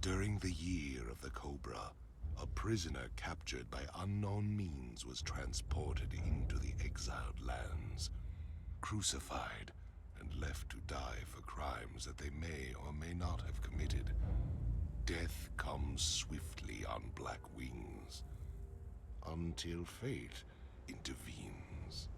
During the Year of the Cobra, a prisoner captured by unknown means was transported into the exiled lands, crucified, and left to die for crimes that they may or may not have committed. Death comes swiftly on black wings, until fate intervenes.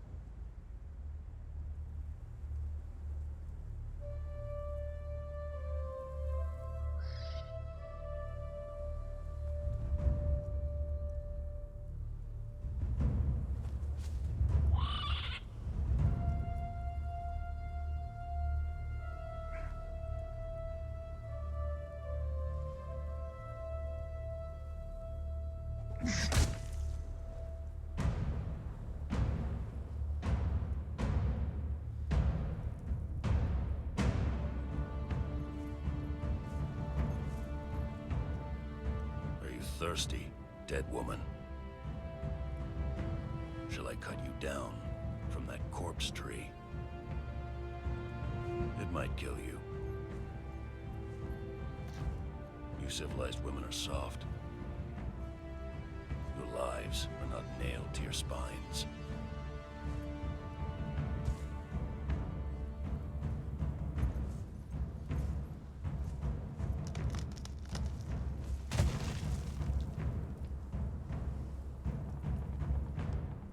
Thirsty, dead woman. Shall I cut you down from that corpse tree? It might kill you. You civilized women are soft. Your lives are not nailed to your spines.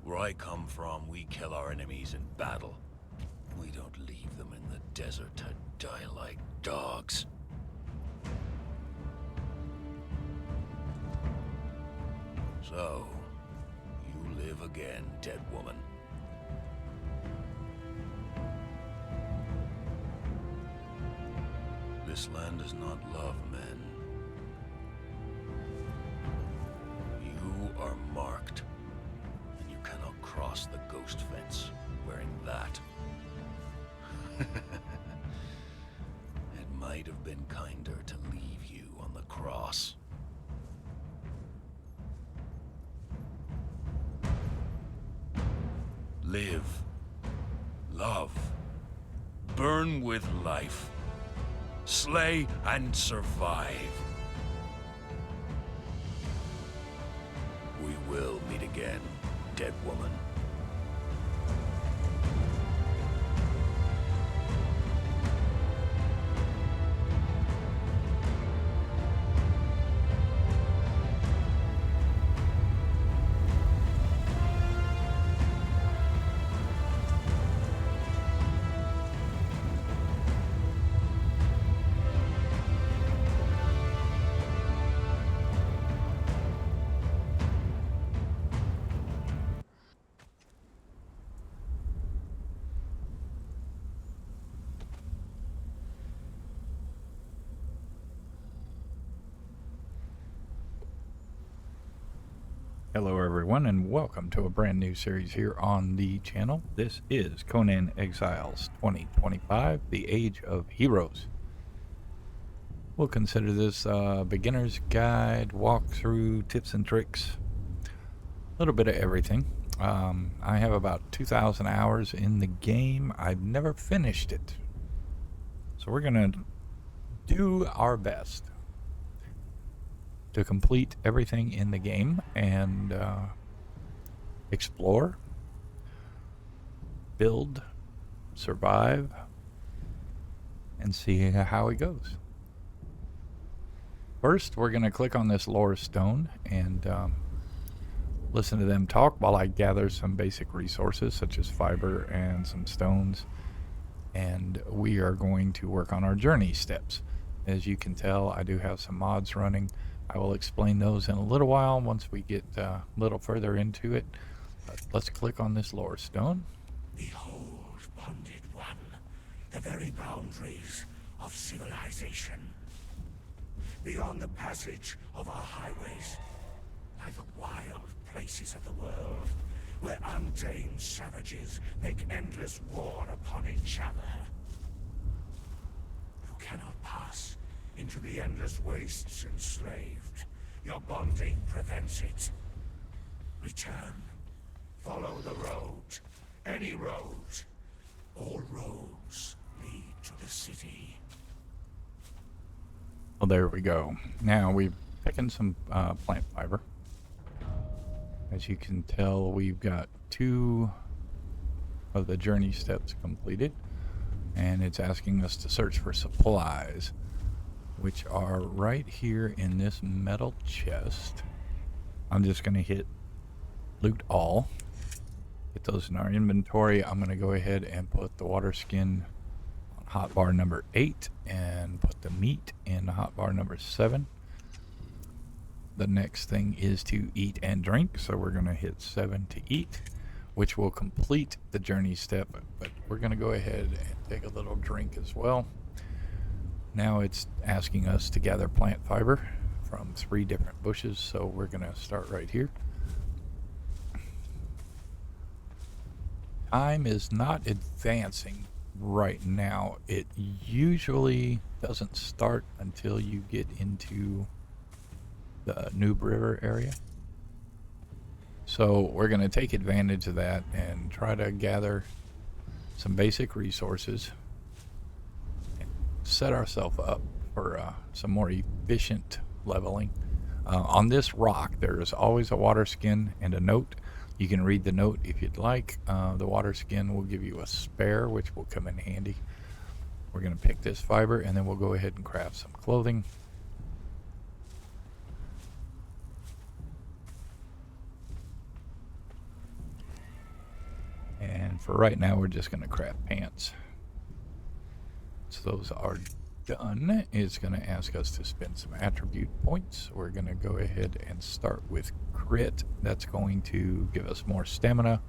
Where I come from, we kill our enemies in battle. We don't leave them in the desert to die like dogs. So, you live again, dead woman. This land does not love men. You are marked. Cross the ghost fence wearing that. It might have been kinder to leave you on the cross. Live, love, burn with life, slay and survive. We will meet again, dead woman. Hello everyone and welcome to a brand new series here on the channel. This is Conan Exiles 2025, The Age of Heroes. We'll consider this beginner's guide, walkthrough, tips and tricks, a little bit of everything. I have about 2,000 hours in the game. I've never finished it. So we're going to do our best to complete everything in the game and explore, build, survive, and see how it goes. First, we're going to click on this lore stone and listen to them talk while I gather some basic resources such as fiber and some stones. And we are going to work on our journey steps. As you can tell, I do have some mods running. I will explain those in a little while once we get a little further into it. But let's click on this lore stone. Behold, bonded one, the very boundaries of civilization. Beyond the passage of our highways lie the wild places of the world, where untamed savages make endless war upon each other. You cannot pass into the endless wastes enslaved. Your bonding prevents it. Return. Follow the road. Any road. All roads lead to the city. Well, there we go. Now we've taken some plant fiber. As you can tell, we've got 2 of the journey steps completed, and it's asking us to search for supplies, which are right here in this metal chest. I'm just going to hit loot all, get those in our inventory. I'm going to go ahead and put the water skin on hotbar number 8 and put the meat in hotbar number 7. The next thing is to eat and drink, so we're going to hit 7 to eat, which will complete the journey step, but we're going to go ahead and take a little drink as well. Now it's asking us to gather plant fiber from 3 different bushes, so we're going to start right here. Time is not advancing right now. It usually doesn't start until you get into the Noob River area. So we're going to take advantage of that and try to gather some basic resources, set ourselves up for some more efficient leveling. On this rock, there is always a water skin and a note. You can read the note if you'd like. The water skin will give you a spare, which will come in handy. We're going to pick this fiber, and then we'll go ahead and craft some clothing. And for right now, we're just going to craft pants. So those are done. It's going to ask us to spend some attribute points. We're going to go ahead and start with crit. That's going to give us more stamina.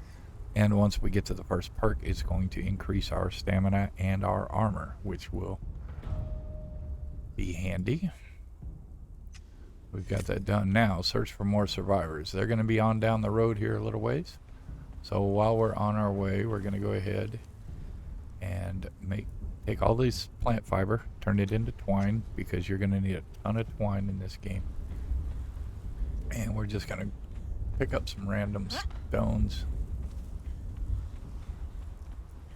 And once we get to the first perk, it's going to increase our stamina and our armor, which will be handy. We've got that done. Now, search for more survivors. They're going to be on down the road here a little ways. So while we're on our way, we're going to go ahead and take all these plant fiber, turn it into twine, because you're going to need a ton of twine in this game. And we're just going to pick up some random stones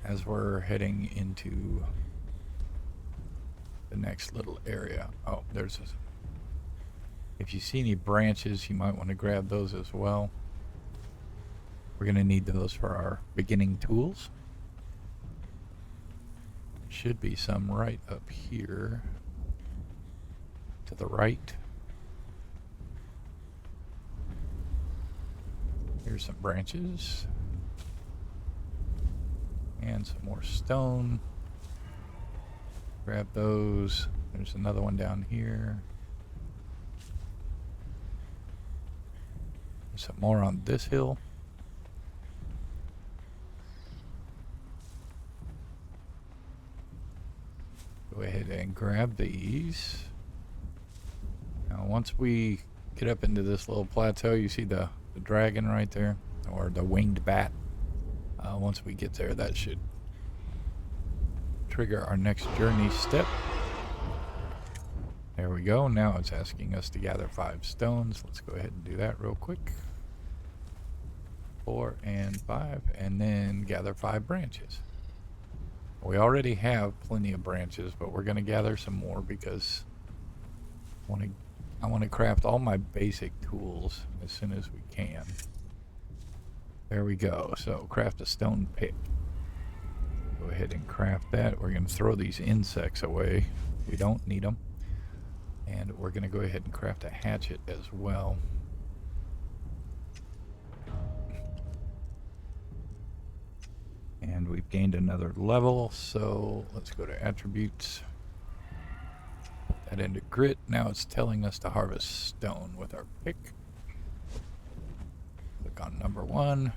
as we're heading into the next little area. Oh, there's this. If you see any branches, you might want to grab those as well. We're going to need those for our beginning tools. Should be some right up here to the right. Here's some branches and some more stone. Grab those. There's another one down here. There's some more on this hill. Go ahead and grab these. Now once we get up into this little plateau, you see the dragon right there, or the winged bat. Once we get there, that should trigger our next journey step. There we go. Now it's asking us to gather 5 stones. Let's go ahead and do that real quick. 4 and 5, and then gather 5 branches. We already have plenty of branches, but we're going to gather some more because I want to craft all my basic tools as soon as we can. There we go. So craft a stone pick. Go ahead and craft that. We're going to throw these insects away. We don't need them. And we're going to go ahead and craft a hatchet as well. And we've gained another level, so let's go to attributes. Put that into grit. Now it's telling us to harvest stone with our pick. Click on number 1.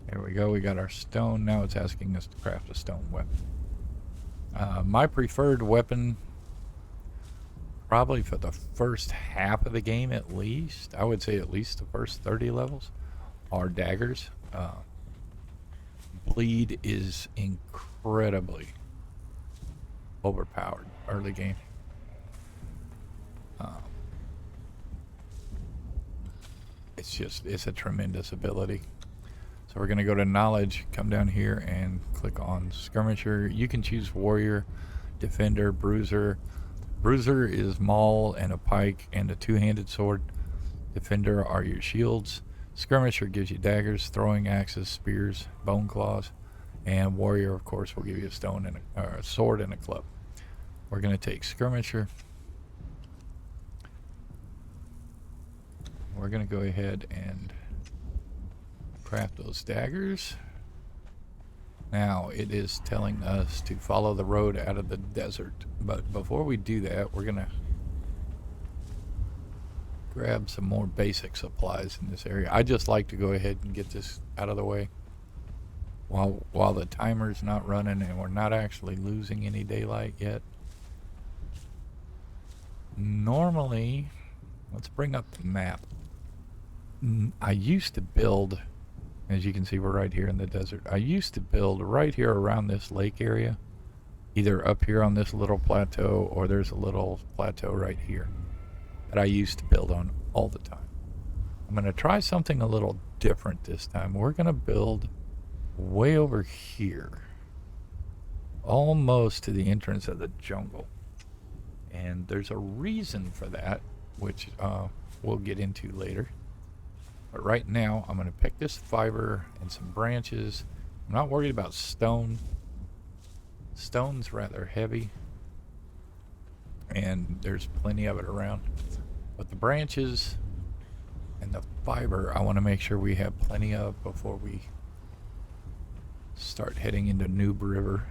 There we go, we got our stone. Now it's asking us to craft a stone weapon. My preferred weapon, probably for the first half of the game at least, I would say at least the first 30 levels, are daggers. Bleed is incredibly overpowered early game. It's a tremendous ability. So we're going to go to knowledge, come down here and click on skirmisher. You can choose warrior, defender, bruiser. Bruiser is maul and a pike and a two-handed sword. Defender are your shields. Skirmisher gives you daggers, throwing axes, spears, bone claws. And warrior, of course, will give you a stone and a sword and a club. We're going to take skirmisher. We're going to go ahead and craft those daggers. Now it is telling us to follow the road out of the desert. But before we do that, we're going to grab some more basic supplies in this area. I just like to go ahead and get this out of the way while the timer's not running and we're not actually losing any daylight yet. Normally, let's bring up the map. I used to build, as you can see, we're right here in the desert. I used to build right here around this lake area, either up here on this little plateau or there's a little plateau right here that I used to build on all the time. I'm going to try something a little different this time. We're going to build way over here, almost to the entrance of the jungle. And there's a reason for that, which we'll get into later. But right now, I'm going to pick this fiber and some branches. I'm not worried about stone. Stone's rather heavy, and there's plenty of it around. But the branches and the fiber, I want to make sure we have plenty of before we start heading into Noob River.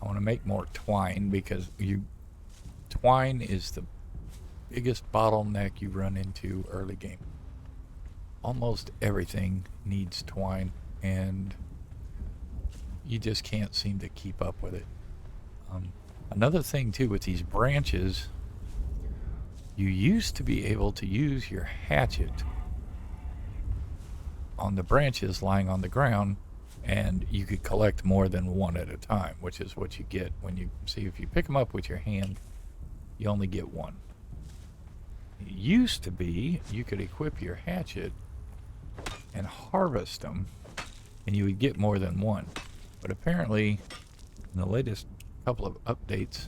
I want to make more twine because twine is the biggest bottleneck you run into early game. Almost everything needs twine, and you just can't seem to keep up with it. Another thing too with these branches, you used to be able to use your hatchet on the branches lying on the ground, and you could collect more than one at a time, which is what you get when you see, if you pick them up with your hand, you only get one. It used to be you could equip your hatchet and harvest them, and you would get more than one. But apparently, in the latest couple of updates,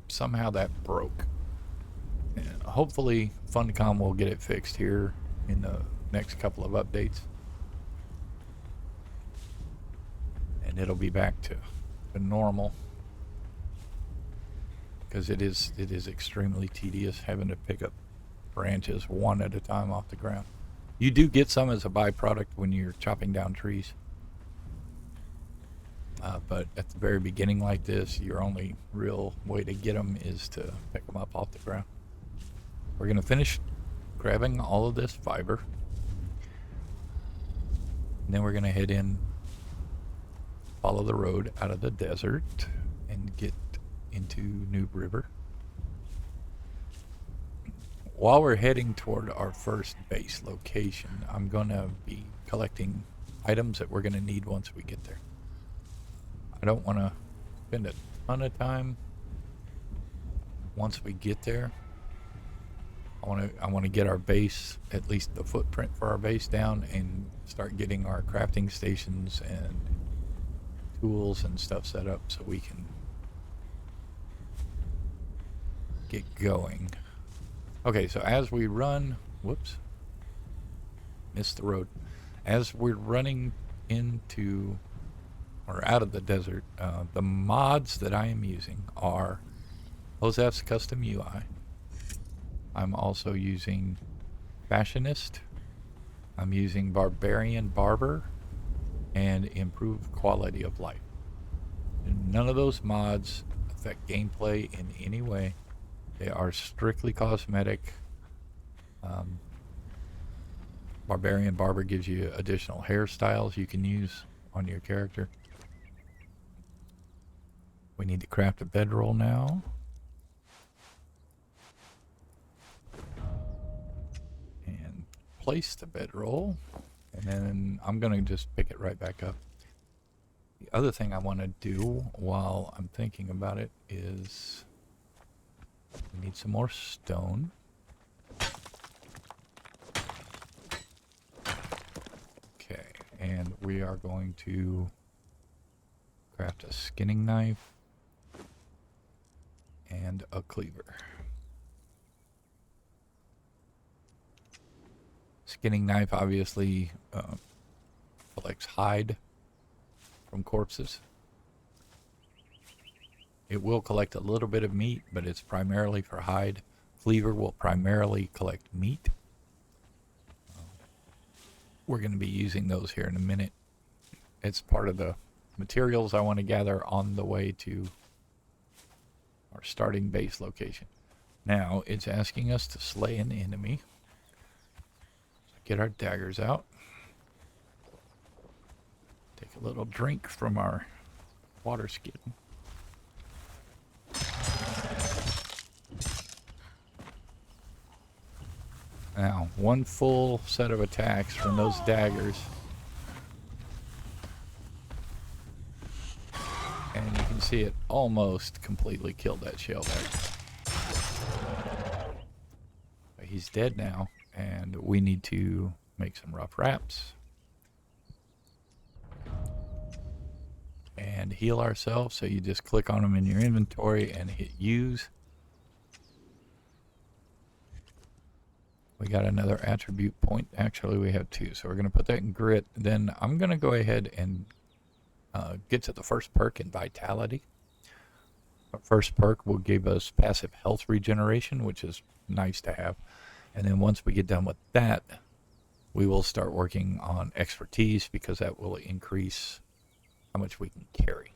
somehow that broke. And hopefully, Funcom will get it fixed here in the next couple of updates, and it'll be back to normal. Because it is extremely tedious having to pick up branches one at a time off the ground. You do get some as a byproduct when you're chopping down trees. But at the very beginning like this, your only real way to get them is to pick them up off the ground. We're going to finish grabbing all of this fiber. And then we're going to head in, follow the road out of the desert, and get into Noob River. While we're heading toward our first base location, I'm going to be collecting items that we're going to need once we get there. I don't want to spend a ton of time once we get there. I want to get our base, at least the footprint for our base, down and start getting our crafting stations and tools and stuff set up so we can get going. Okay, so as we run, whoops, missed the road. As we're running into or out of the desert, the mods that I am using are Hosav's custom UI. I'm also using Fashionist. I'm using Barbarian Barber and improved quality of life. And none of those mods affect gameplay in any way. They are strictly cosmetic. Barbarian Barber gives you additional hairstyles you can use on your character. We need to craft a bedroll now. And place the bedroll. And then I'm going to just pick it right back up. The other thing I want to do while I'm thinking about it is we need some more stone. and we are going to craft a skinning knife and a cleaver. Skinning knife obviously collects hide from corpses. It will collect a little bit of meat, but it's primarily for hide. Cleaver will primarily collect meat. We're going to be using those here in a minute. It's part of the materials I want to gather on the way to our starting base location. Now it's asking us to slay an enemy. Get our daggers out. Take a little drink from our water skin. Now, one full set of attacks from those daggers. And you can see it almost completely killed that shellback. But he's dead now, and we need to make some rough wraps. And heal ourselves, so you just click on them in your inventory and hit use. We got another attribute point. Actually, we have two, so we're going to put that in grit. Then I'm going to go ahead and get to the first perk in vitality. Our first perk will give us passive health regeneration, which is nice to have. And then once we get done with that, we will start working on expertise, because that will increase how much we can carry.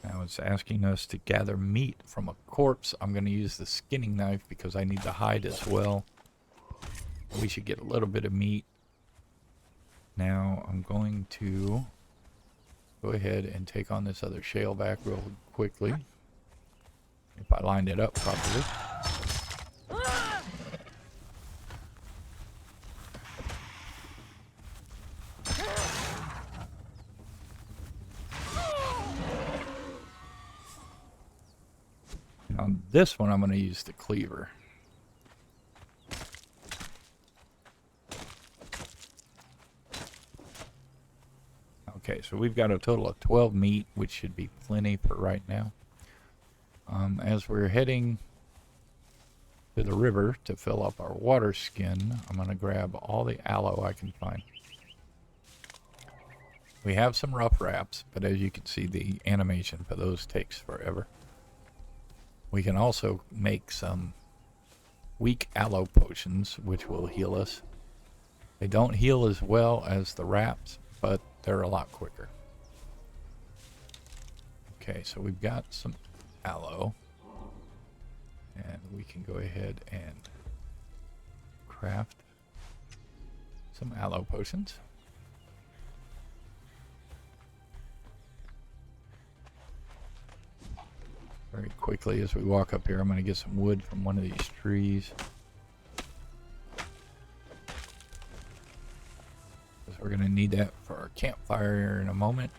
Now it's asking us to gather meat from a corpse. I'm going to use the skinning knife because I need the hide as well. We should get a little bit of meat. Now I'm going to go ahead and take on this other shaleback real quickly. If I lined it up properly. On this one, I'm going to use the cleaver. Okay, so we've got a total of 12 meat, which should be plenty for right now. As we're heading to the river to fill up our water skin, I'm going to grab all the aloe I can find. We have some rough wraps, but as you can see, the animation for those takes forever. We can also make some weak aloe potions, which will heal us. They don't heal as well as the wraps, but they're a lot quicker. Okay, so we've got some aloe. And we can go ahead and craft some aloe potions. Very quickly as we walk up here, I'm going to get some wood from one of these trees. Because we're going to need that for our campfire in a moment.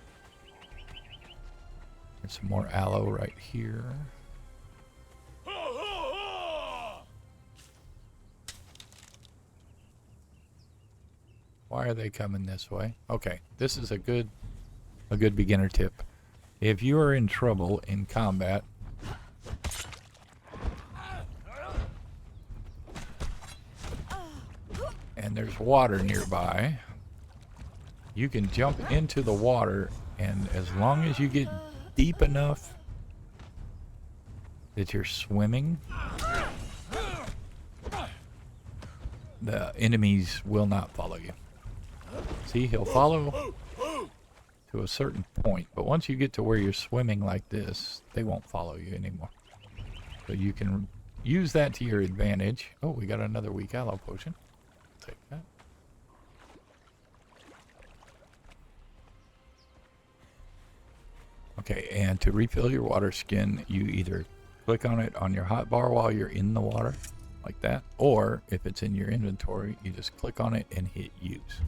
There's some more aloe right here. Why are they coming this way? Okay, this is a good beginner tip. If you are in trouble in combat, and there's water nearby, you can jump into the water, and as long as you get deep enough that you're swimming, the enemies will not follow you. See, he'll follow to a certain point, but once you get to where you're swimming like this, they won't follow you anymore. So you can use that to your advantage. Oh, we got another weak aloe potion. Take that. Okay, and to refill your water skin, you either click on it on your hotbar while you're in the water, like that, or if it's in your inventory, you just click on it and hit use.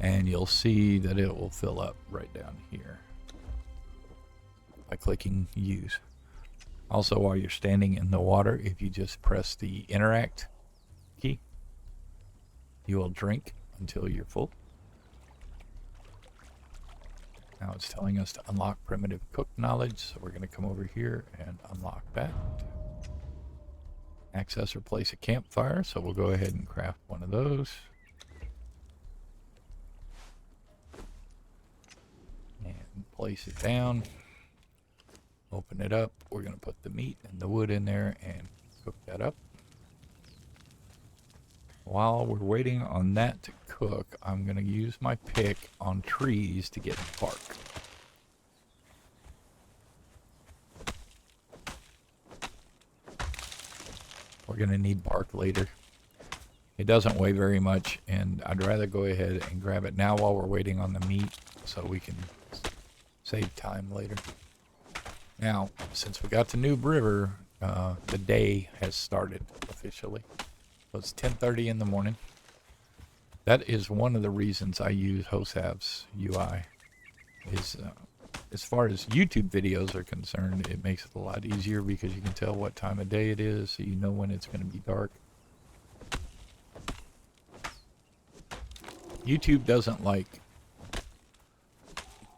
And you'll see that it will fill up right down here by clicking use. Also, while you're standing in the water, if you just press the interact key, You will drink until you're full. Now it's telling us to unlock primitive cook knowledge, so we're going to come over here and unlock that. Access or place a campfire, so we'll go ahead and craft one of those. And place it down. Open it up. We're going to put the meat and the wood in there and cook that up. While we're waiting on that to cook, I'm going to use my pick on trees to get bark. We're going to need bark later. It doesn't weigh very much, and I'd rather go ahead and grab it now while we're waiting on the meat so we can save time later. Now, since we got to Noob River, the day has started officially. So it's 10:30 in the morning. That is one of the reasons I use Hosav's UI. As far as YouTube videos are concerned, it makes it a lot easier because you can tell what time of day it is, so you know when it's going to be dark. YouTube doesn't like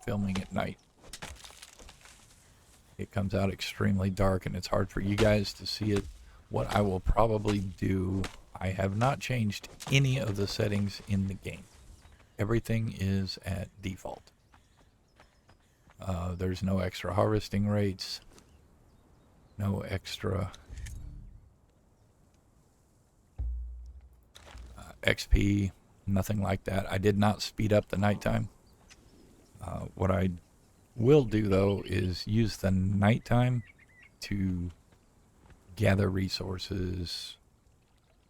filming at night. It comes out extremely dark and it's hard for you guys to see it. What I will probably do, I have not changed any of the settings in the game. Everything is at default. There's no extra harvesting rates, no extra XP, nothing like that. I did not speed up the nighttime. What I will do though is use the nighttime to gather resources,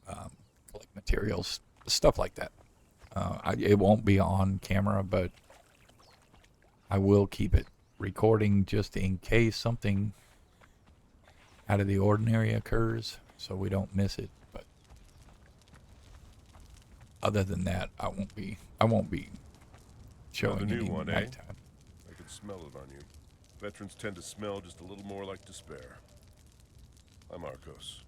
collect materials, stuff like that. It won't be on camera, but I will keep it recording just in case something out of the ordinary occurs, so we don't miss it. But other than that, I won't be showing Another new any one, nighttime. I can smell it on you. Veterans tend to smell just a little more like despair. I'm Arcos.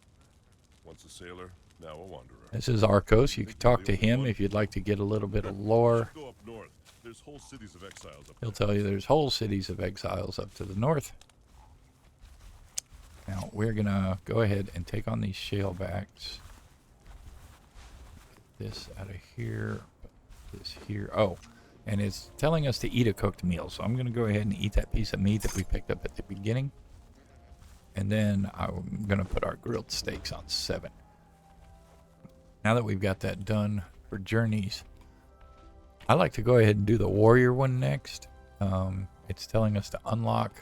Once a sailor, now a wanderer. This is Arcos. You can talk to him if you'd like to get a little bit of lore. Go up north. There's whole cities of exiles up He'll tell you there's whole cities of exiles up to the north. Now, we're going to go ahead and take on these shellbacks. Get this out of here. Put this here. Oh, and it's telling us to eat a cooked meal. So I'm going to go ahead and eat that piece of meat that we picked up at the beginning. And then I'm going to put our grilled steaks on 7. Now that we've got that done for journeys, I like to go ahead and do the warrior one next. It's telling us to unlock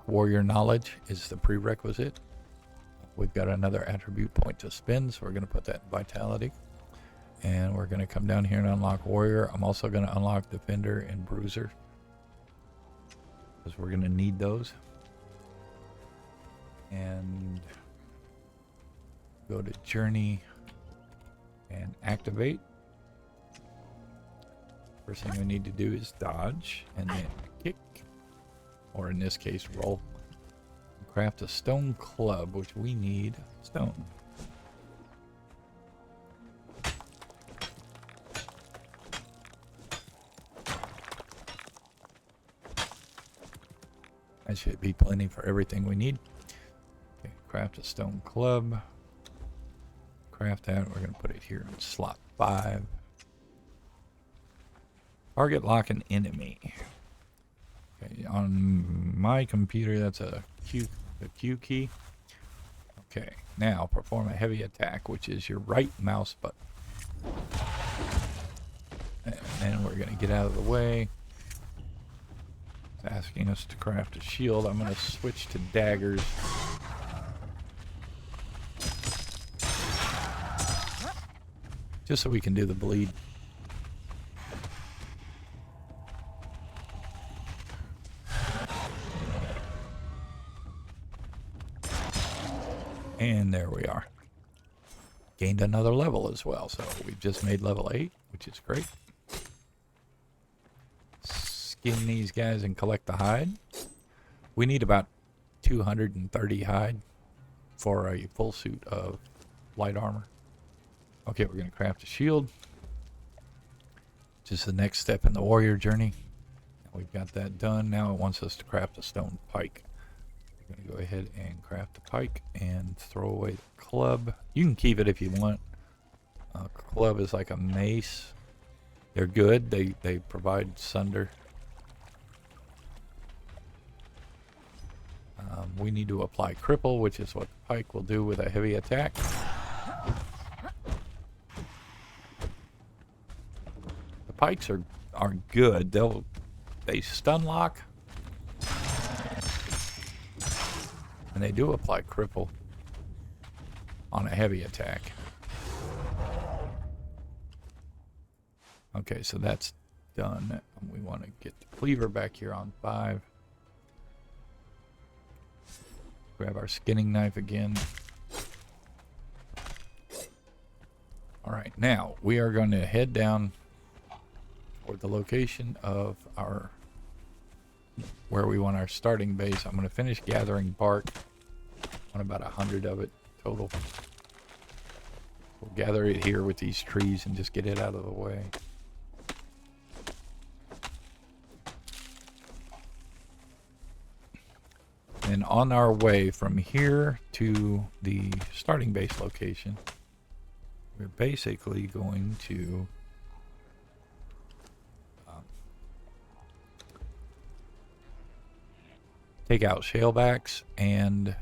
warrior knowledge is the prerequisite. We've got another attribute point to spend, so we're going to put that in vitality. And we're going to come down here and unlock warrior. I'm also going to unlock defender and bruiser, because we're going to need those. And go to journey and activate. First thing we need to do is dodge and then kick, or in this case roll. Craft a stone club, which we need stone. That should be plenty for everything we need. Okay, craft a stone club. Craft that. We're going to put it here in slot 5. Target lock an enemy. Okay, on my computer, that's a Q key. Okay, now perform a heavy attack, which is your right mouse button. And then we're going to get out of the way. It's asking us to craft a shield. I'm going to switch to daggers. Just so we can do the bleed. And there we are. Gained another level as well. So we've just made level 8, which is great. Skin these guys and collect the hide. We need about 230 hide for a full suit of light armor. Okay, we're going to craft a shield. Just the next step in the warrior journey. We've got that done. Now it wants us to craft a stone pike. We're going to go ahead and craft a pike and throw away the club. You can keep it if you want. Club is like a mace. They're good. They provide sunder. We need to apply cripple, which is what the pike will do with a heavy attack. The pikes are good. They stun lock. And they do apply cripple on a heavy attack. Okay, so that's done. We want to get the cleaver back here on 5. Grab our skinning knife again. Alright, now we are going to head down toward the location of where we want our starting base. I'm going to finish gathering bark. I want about 100 of it total. We'll gather it here with these trees and just get it out of the way. And on our way from here to the starting base location, we're basically going to take out shalebacks and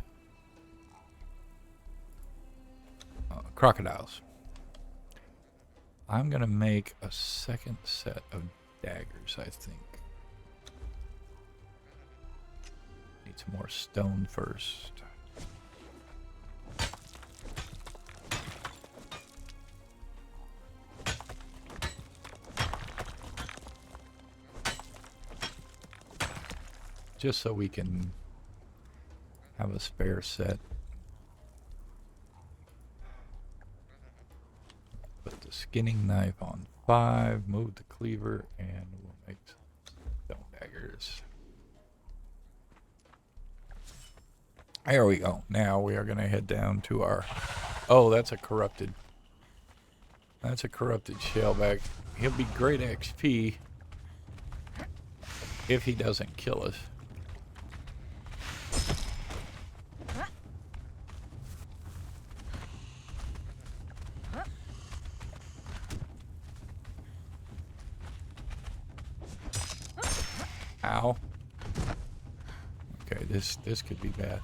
crocodiles. I'm going to make a second set of daggers, I think. Need some more stone first. Just so we can have a spare set. Put the skinning knife on 5, move the cleaver, and we'll make some stone daggers. There we go. Now we are going to head down to our... Oh, that's a corrupted shellback. He'll be great XP if he doesn't kill us. Ow. Okay, this could be bad.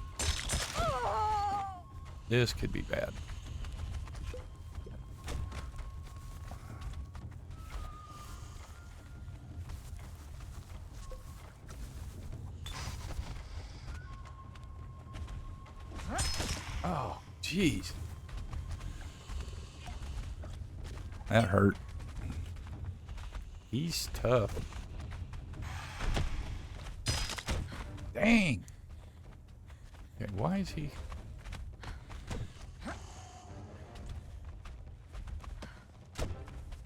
This could be bad. Oh, jeez. That hurt. He's tough. Dang. Okay, why is he...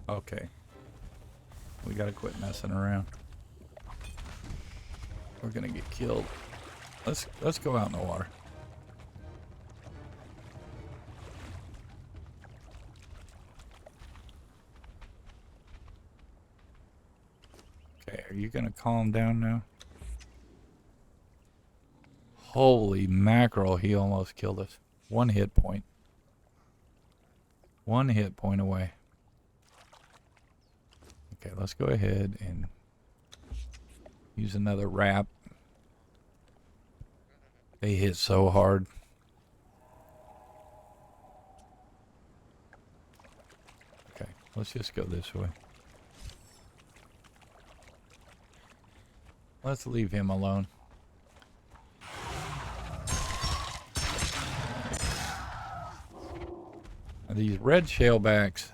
Okay. We gotta quit messing around. We're gonna get killed. Let's go out in the water. Okay, are you gonna calm down now? Holy mackerel, he almost killed us. 1 hit point. 1 hit point away. Okay, let's go ahead and use another wrap. They hit so hard. Okay, let's just go this way. Let's leave him alone. Now, these red shalebacks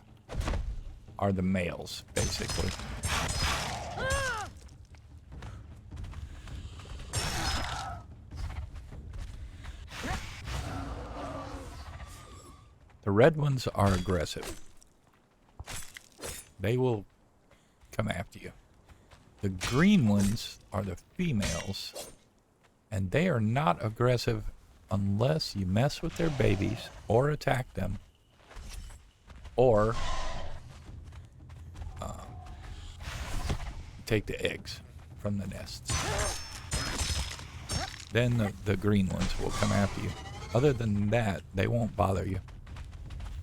are the males, basically. The red ones are aggressive. They will come after you. The green ones are the females, and they are not aggressive unless you mess with their babies or attack them, or take the eggs from the nests. Then the green ones will come after you. Other than that, they won't bother you.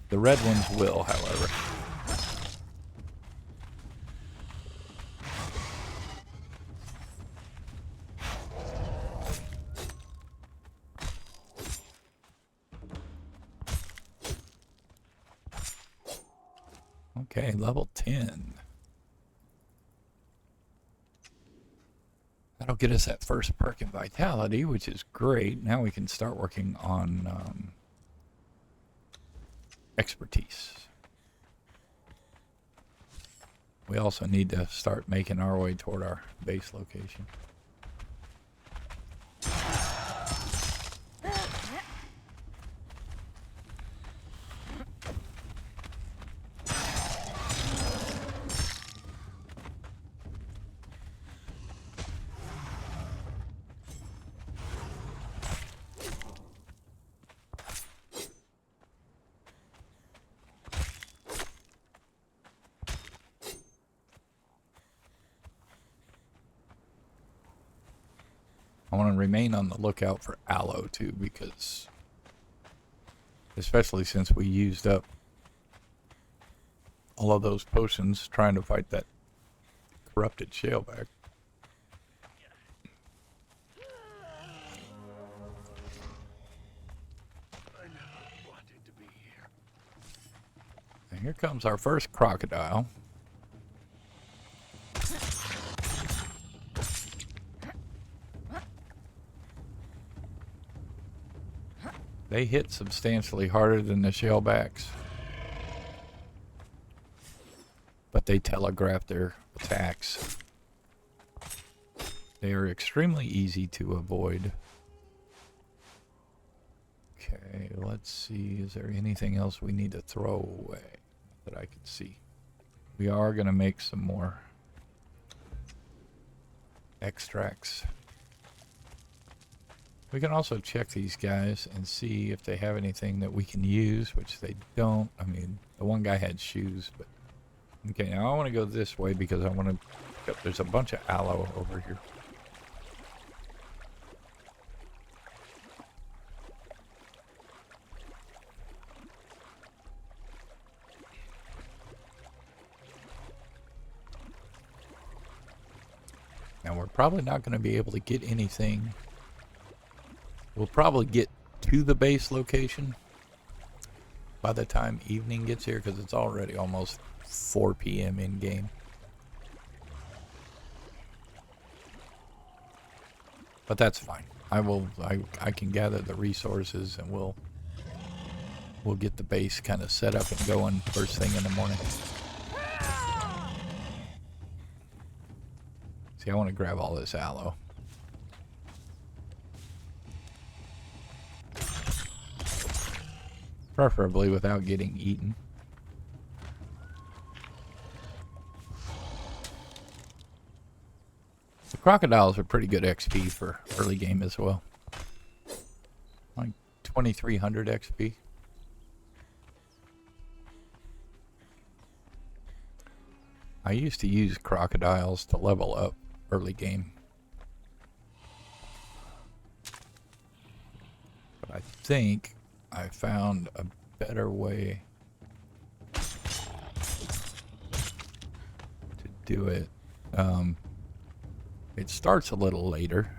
The red ones will, however. Okay, level 10. That'll get us that first perk in Vitality, which is great. Now we can start working on expertise. We also need to start making our way toward our base location. I want to remain on the lookout for aloe too, because especially since we used up all of those potions trying to fight that corrupted shaleback. I never wanted to be here. And here comes our first crocodile. They hit substantially harder than the shellbacks, but they telegraph their attacks. They are extremely easy to avoid. Okay, let's see. Is there anything else we need to throw away that I can see? We are going to make some more extracts. We can also check these guys and see if they have anything that we can use, which they don't. I mean, the one guy had shoes, but... Okay, now I want to go this way because I want to... There's a bunch of aloe over here. Now, we're probably not going to be able to get anything... We'll probably get to the base location by the time evening gets here, because it's already almost 4 p.m. in game. But that's fine. I can gather the resources, and we'll get the base kind of set up and going first thing in the morning. See, I want to grab all this aloe. Preferably without getting eaten. The crocodiles are pretty good XP for early game as well. Like 2300 XP. I used to use crocodiles to level up early game. But I think I found a better way to do it. It starts a little later.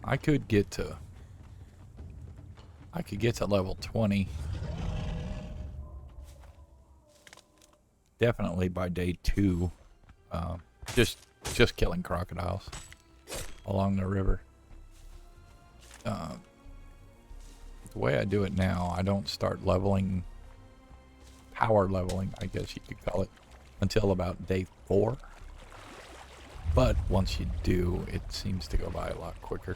I could get to level 20. Definitely by day 2. Just killing crocodiles along the river. The way I do it now, I don't start leveling, power leveling, I guess you could call it, until about day 4. But once you do, it seems to go by a lot quicker.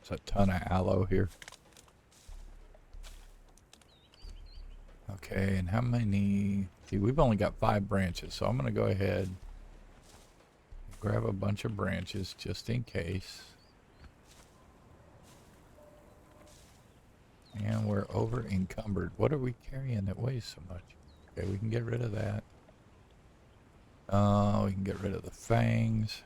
There's a ton of aloe here. Okay, Okay, and how many? See, we've only got 5 branches, so I'm going to go ahead and grab a bunch of branches just in case. And we're over encumbered. What are we carrying that weighs so much? Okay, we can get rid of that. We can get rid of the fangs.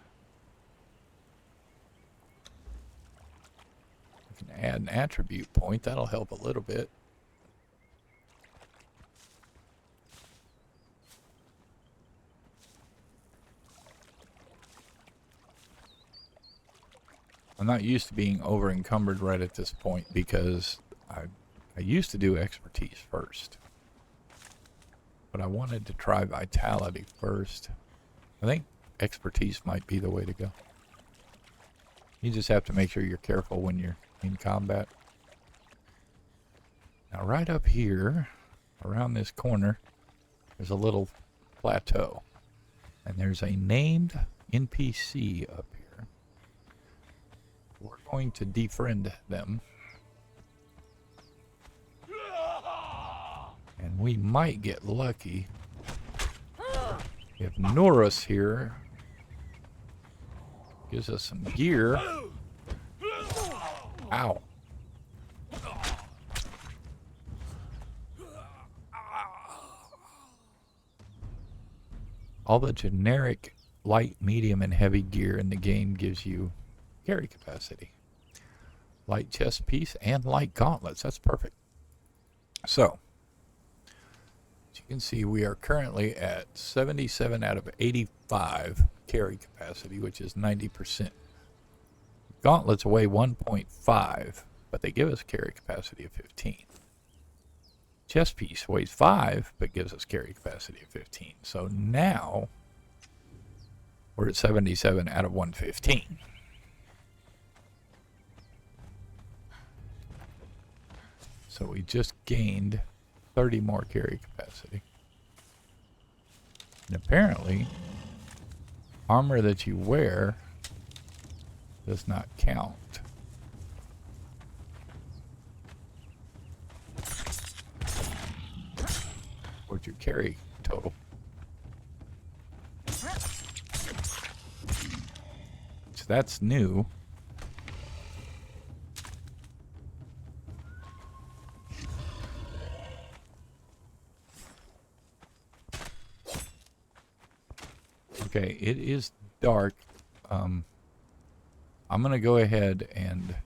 We can add an attribute point. That'll help a little bit. I'm not used to being over encumbered right at this point because I used to do expertise first. But I wanted to try vitality first. I think expertise might be the way to go. You just have to make sure you're careful when you're in combat. Now right up here, around this corner, there's a little plateau. And there's a named NPC up here. We're going to defriend them. And we might get lucky if Norris here gives us some gear. Ow. All the generic light, medium, and heavy gear in the game gives you carry capacity. Light chest piece and light gauntlets. That's perfect. So, as you can see, we are currently at 77 out of 85 carry capacity, which is 90%. Gauntlets weigh 1.5, but they give us carry capacity of 15. Chest piece weighs 5, but gives us carry capacity of 15. So now we're at 77 out of 115. So we just gained 30 more carry capacity. And apparently, armor that you wear does not count. What's your carry total? So that's new. Okay, it is dark. I'm going to go ahead and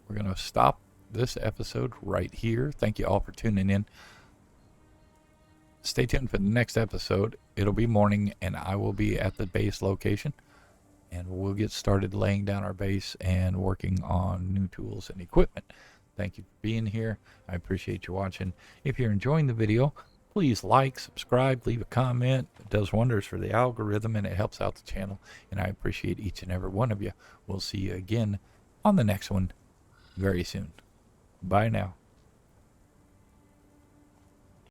we're going to stop this episode right here. Thank you all for tuning in. Stay tuned for the next episode. It'll be morning and I will be at the base location and we'll get started laying down our base and working on new tools and equipment. Thank you for being here. I appreciate you watching. If you're enjoying the video, please like, subscribe, leave a comment. It does wonders for the algorithm and it helps out the channel. And I appreciate each and every one of you. We'll see you again on the next one very soon. Bye now.